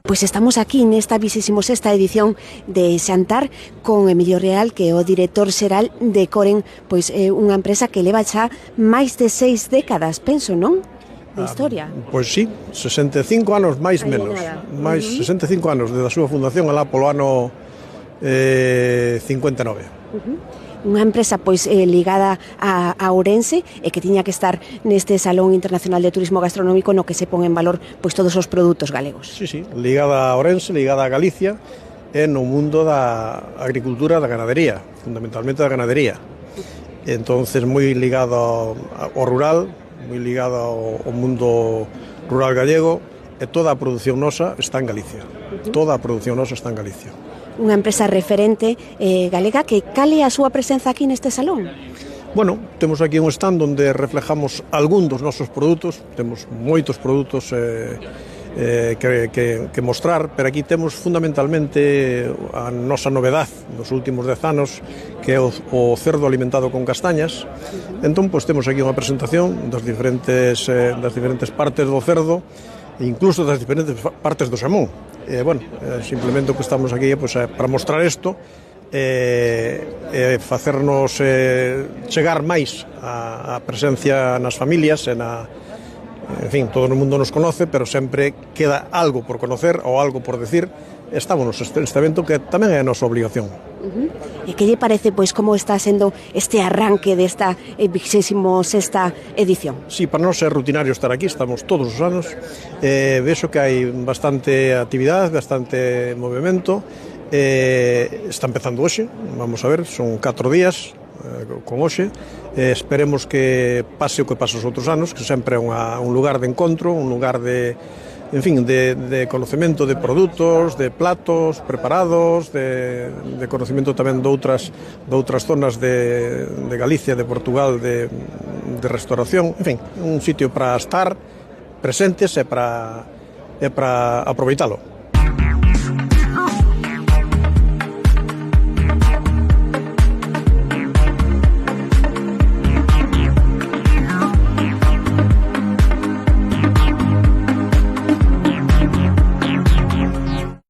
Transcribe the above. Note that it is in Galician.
Pois estamos aquí nesta 26ª edición de Xantar con Emilio Real, que é o director xeral de Coren, pois é unha empresa que leva xa máis de 6 décadas, penso, non? De historia. Pois sí, 65 anos máis menos. Máis 65 anos desde a súa fundación alá polo ano 59. Unha empresa pois ligada a Ourense e que tiña que estar neste Salón Internacional de Turismo Gastronómico no que se pon en valor pois todos os produtos galegos. Sí, ligada a Ourense, ligada a Galicia e no mundo da agricultura e da ganadería, fundamentalmente da ganadería. Entonces moi ligado ao rural, moi ligado ao mundo rural gallego e toda a produción nosa está en Galicia. Toda a produción nosa está en Galicia. Unha empresa referente galega que cale a súa presenza aquí neste salón? Bueno, temos aquí un stand onde reflejamos algún dos nosos produtos, temos moitos produtos que mostrar, pero aquí temos fundamentalmente a nosa novedade dos últimos 10 anos, que é o cerdo alimentado con castañas. Entón, pois temos aquí unha presentación das diferentes partes do cerdo, e incluso das diferentes partes do xamón. Simplemente o que estamos aquí é para mostrar isto e facernos chegar máis a presencia nas familias en fin, todo o mundo nos conoce, pero sempre queda algo por conocer ou algo por decir. Estamos neste evento que tamén é a nosa obligación. E que lle parece, pois, como está sendo este arranque desta 26ª edición? Sí, para nós é rutinario estar aquí, estamos todos os anos. Vexo que hai bastante actividade, bastante movimento. Está empezando hoxe, vamos a ver, son 4 días con hoxe. Esperemos que pase o que pasa os outros anos, que sempre é un lugar de encontro, un lugar de conocemento de produtos, de platos preparados, de conocemento tamén de outras zonas de Galicia, de Portugal, de restauración, en fin, un sitio para estar presentes e para aproveitalo.